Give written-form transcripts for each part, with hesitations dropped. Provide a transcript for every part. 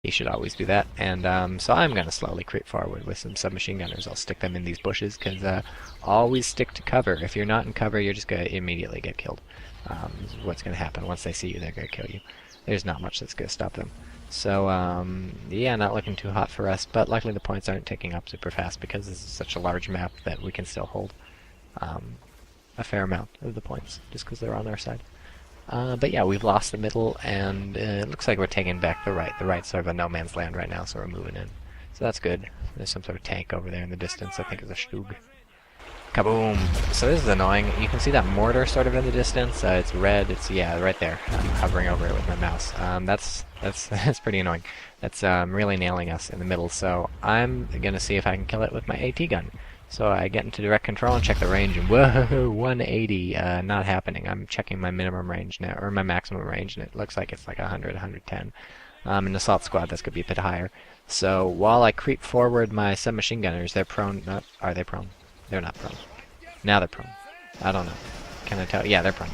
He should always do that. And so I'm going to slowly creep forward with some submachine gunners. I'll stick them in these bushes because always stick to cover. If you're not in cover, you're just going to immediately get killed. This is what's going to happen. Once they see you, they're going to kill you. There's not much that's going to stop them. So, yeah, not looking too hot for us, but luckily the points aren't ticking up super fast because this is such a large map that we can still hold a fair amount of the points just because they're on our side. But yeah, we've lost the middle, and it looks like we're taking back the right. The right's sort of a no man's land right now, so we're moving in. So that's good. There's some sort of tank over there in the distance. I think it's a Stug. Kaboom! So this is annoying. You can see that mortar sort of in the distance. It's red. It's, yeah, right there. I'm hovering over it with my mouse. That's pretty annoying. That's really nailing us in the middle. So I'm gonna see if I can kill it with my AT gun. So I get into direct control and check the range, and whoa, 180, not happening. I'm checking my minimum range now, or my maximum range, and it looks like it's like 100, 110. An assault squad, that's going to be a bit higher. So while I creep forward my submachine gunners, they're prone. Are they prone? They're not prone. Now they're prone. I don't know. Can I tell? Yeah, they're prone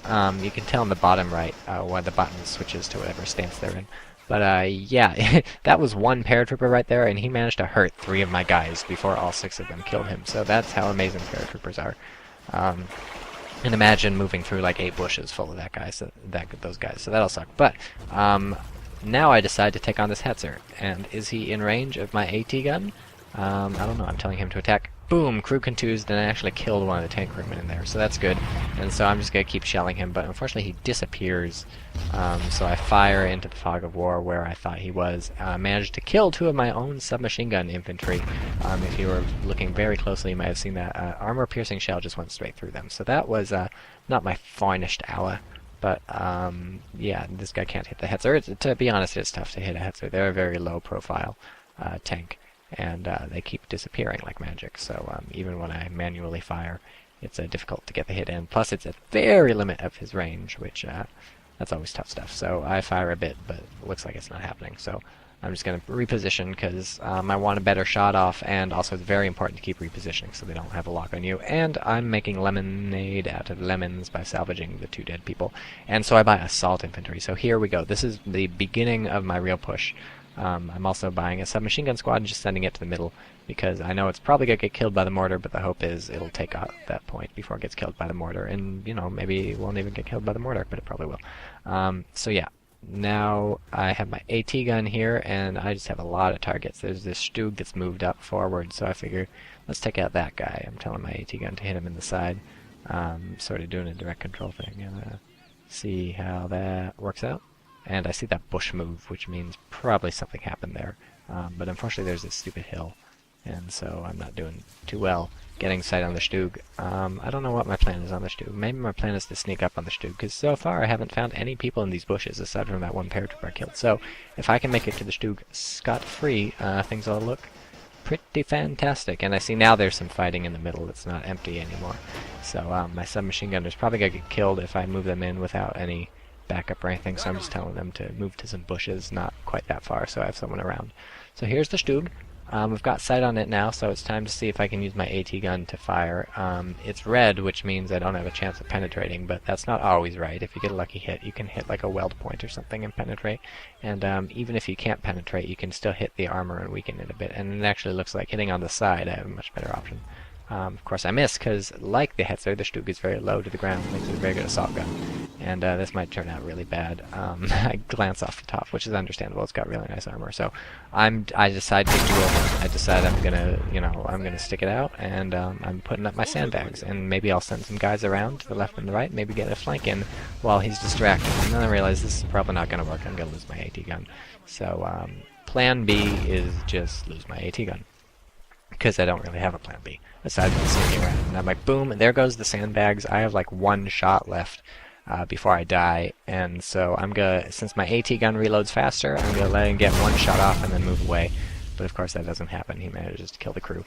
now. You can tell in the bottom right why the button switches to whatever stance they're in. But yeah, that was one paratrooper right there, and he managed to hurt 3 of my guys before all 6 of them killed him. So that's how amazing paratroopers are. And imagine moving through like 8 bushes full of those guys. So that'll suck. But now I decide to take on this Hetzer. And is he in range of my AT gun? I don't know. I'm telling him to attack. Boom! Crew contused, and I actually killed one of the tank crewmen in there, so that's good. And so I'm just going to keep shelling him, but unfortunately he disappears. So I fire into the fog of war where I thought he was. Managed to kill 2 of my own submachine gun infantry. If you were looking very closely, you might have seen that armor-piercing shell just went straight through them. So that was not my finest hour. But, yeah, this guy can't hit the Hetzer. To be honest, it's tough to hit a Hetzer. They're a very low-profile tank. And they keep disappearing like magic, so even when I manually fire, it's difficult to get the hit in. Plus, it's at the very limit of his range, which that's always tough stuff. So I fire a bit, but it looks like it's not happening. So I'm just going to reposition because I want a better shot off, and also it's very important to keep repositioning so they don't have a lock on you. And I'm making lemonade out of lemons by salvaging the 2 dead people. And so I buy assault infantry. So here we go. This is the beginning of my real push. I'm also buying a submachine gun squad and just sending it to the middle because I know it's probably going to get killed by the mortar, but the hope is it'll take out that point before it gets killed by the mortar. And, you know, maybe it won't even get killed by the mortar, but it probably will. So yeah, now I have my AT gun here, and I just have a lot of targets. There's this Stug that's moved up forward, so I figure let's take out that guy. I'm telling my AT gun to hit him in the side. Sort of doing a direct control thing. See how that works out. And I see that bush move, which means probably something happened there. But unfortunately there's this stupid hill, and so I'm not doing too well getting sight on the Stug. I don't know what my plan is on the Stug. Maybe my plan is to sneak up on the Stug, because so far I haven't found any people in these bushes aside from that one paratrooper I killed. So if I can make it to the Stug scot-free, things will look pretty fantastic. And I see now there's some fighting in the middle that's not empty anymore. So my submachine gunner's probably going to get killed if I move them in without any backup or anything, so I'm just telling them to move to some bushes, not quite that far, so I have someone around. So here's the Stug. We've got sight on it now, so it's time to see if I can use my AT gun to fire. It's red, which means I don't have a chance of penetrating, but that's not always right. If you get a lucky hit, you can hit like a weld point or something and penetrate. And even if you can't penetrate, you can still hit the armor and weaken it a bit. And it actually looks like hitting on the side, I have a much better option. Of course I miss, because like the Hetzer, the Stug is very low to the ground, makes it a very good assault gun. And this might turn out really bad. I glance off the top, which is understandable. It's got really nice armor. So I decide to duel him. I decide I'm gonna stick it out, and I'm putting up my sandbags. And maybe I'll send some guys around to the left and the right, maybe get a flank in while he's distracted. And then I realize this is probably not gonna work. I'm gonna lose my AT gun. So plan B is just lose my AT gun, because I don't really have a plan B aside from sneaking around. And I'm like, boom, and there goes the sandbags. I have like 1 shot left before I die, and so I'm gonna, since my AT gun reloads faster, I'm gonna let him get 1 shot off and then move away. But of course that doesn't happen. He manages to kill the crew.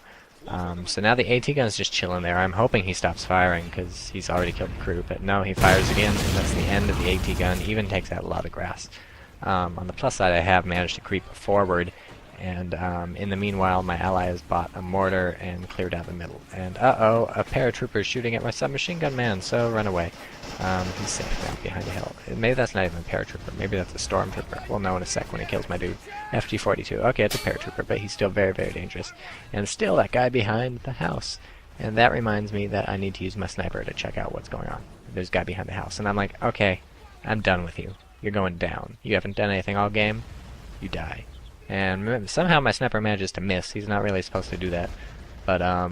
So now the AT gun's just chilling there. I'm hoping he stops firing because he's already killed the crew, but no, he fires again, and that's the end of the AT gun. Even takes out a lot of grass. On the plus side, I have managed to creep forward And in the meanwhile, my ally has bought a mortar and cleared out the middle. And uh-oh, a paratrooper shooting at my submachine gun man, so run away. He's safe now behind a hill. Maybe that's not even a paratrooper. Maybe that's a stormtrooper. We'll know in a sec when he kills my dude. FG-42. Okay, it's a paratrooper, but he's still very, very dangerous. And still that guy behind the house. And that reminds me that I need to use my sniper to check out what's going on. There's a guy behind the house. And I'm like, okay, I'm done with you. You're going down. You haven't done anything all game. You die. And somehow my sniper manages to miss. He's not really supposed to do that. But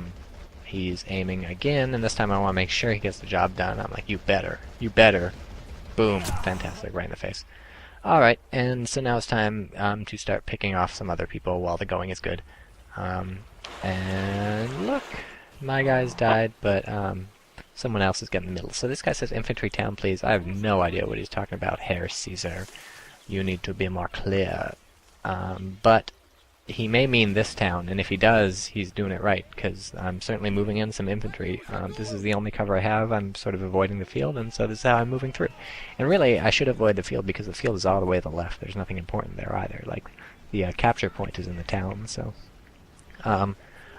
he's aiming again, and this time I want to make sure he gets the job done. I'm like, you better. You better. Boom. Fantastic. Right in the face. Alright, and so now it's time to start picking off some other people while the going is good. And look, my guys died, but someone else is getting the middle. So this guy says infantry town, please. I have no idea what he's talking about. Herr Caesar, you need to be more clear. But he may mean this town, and if he does, he's doing it right, because I'm certainly moving in some infantry. This is the only cover I have. I'm sort of avoiding the field, and so this is how I'm moving through. And really, I should avoid the field, because the field is all the way to the left. There's nothing important there either. Like, the capture point is in the town, so...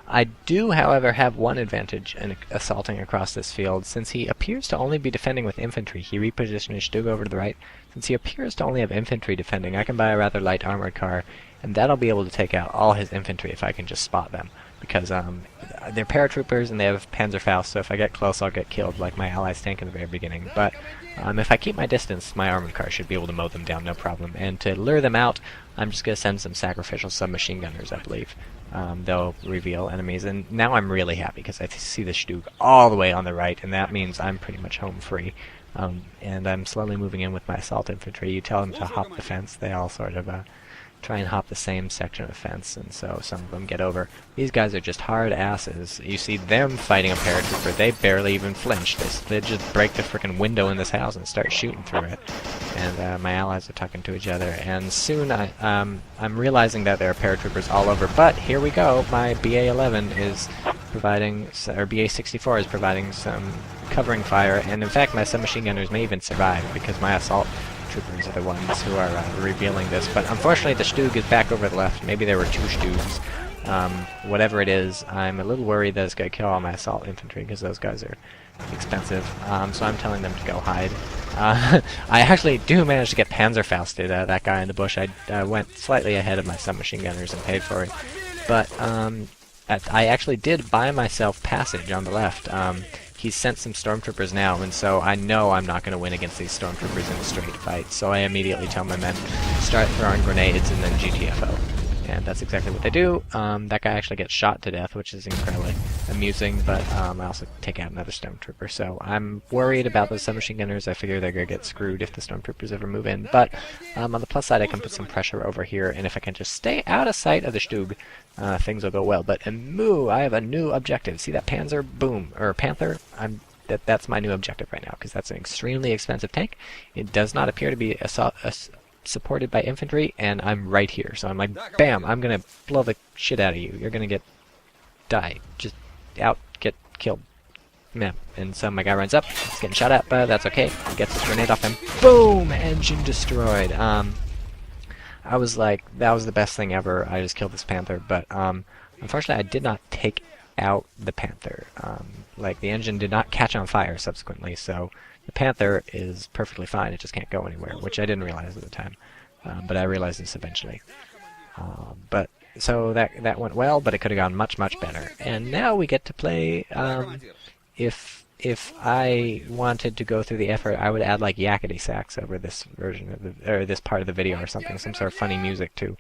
I do, however, have one advantage in assaulting across this field. Since he appears to only be defending with infantry, he repositioned his Stug over to the right. Since he appears to only have infantry defending, I can buy a rather light armored car, and that'll be able to take out all his infantry if I can just spot them. Because they're paratroopers and they have Panzerfaust, so if I get close I'll get killed, like my allies tank in the very beginning. But if I keep my distance, my armored car should be able to mow them down, no problem. And to lure them out, I'm just going to send some sacrificial submachine gunners, I believe. They'll reveal enemies, and now I'm really happy because I see the Stug all the way on the right, and that means I'm pretty much home free. And I'm slowly moving in with my assault infantry. You tell them to hop the fence, they all sort of try and hop the same section of the fence, and so some of them get over. These guys are just hard asses. You see them fighting a paratrooper, they barely even flinch. They just break the frickin' window in this house and start shooting through it. And my allies are talking to each other, and soon I'm realizing that there are paratroopers all over, but here we go. My BA-11 is providing, or BA-64 is providing some covering fire, and in fact my submachine gunners may even survive because my assault troopers are the ones who are revealing this. But unfortunately the Stug is back over the left. Maybe there were two Stugs. Whatever it is, I'm a little worried that it's going to kill all my assault infantry because those guys are expensive. So I'm telling them to go hide. I actually do manage to get Panzerfausted, that guy in the bush. I went slightly ahead of my submachine gunners and paid for it. But I actually did buy myself passage on the left. He's sent some stormtroopers now, and so I know I'm not going to win against these stormtroopers in a straight fight. So I immediately tell my men, start throwing grenades and then GTFO. And that's exactly what they do. That guy actually gets shot to death, which is incredibly amusing, but I also take out another stormtrooper. So I'm worried about those submachine gunners. I figure they're going to get screwed if the stormtroopers ever move in. But on the plus side, I can put some pressure over here, and if I can just stay out of sight of the Stug, things will go well. But moo, I have a new objective. See that Panzer? Boom. Or Panther? That's my new objective right now, because that's an extremely expensive tank. It does not appear to be supported by infantry, and I'm right here. So I'm like, bam, I'm gonna blow the shit out of you. You're gonna die. Just get killed. Yeah. And so my guy runs up, he's getting shot at, but that's okay. He gets his grenade off him. Boom! Engine destroyed. I was like, that was the best thing ever. I just killed this Panther, but unfortunately I did not take out the Panther. Like, the engine did not catch on fire subsequently, so the Panther is perfectly fine. It just can't go anywhere, which I didn't realize at the time. But I realized this eventually. But so that went well, but it could have gone much, much better. And now we get to play. If I wanted to go through the effort, I would add like yakety sax over this version of or this part of the video or something, some sort of funny music to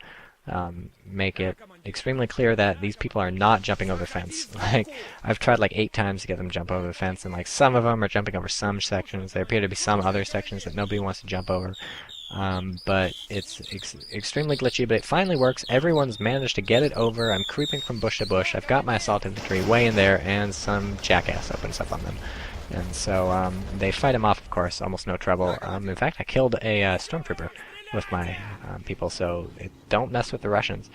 make it extremely clear that these people are not jumping over the fence. Like, I've tried like 8 times to get them to jump over the fence, and like some of them are jumping over some sections. There appear to be some other sections that nobody wants to jump over. But it's extremely glitchy, but it finally works. Everyone's managed to get it over. I'm creeping from bush to bush. I've got my assault infantry way in there, and some jackass opens up on them. And so they fight him off, of course, almost no trouble. In fact, I killed a stormtrooper with my people, so don't mess with the Russians.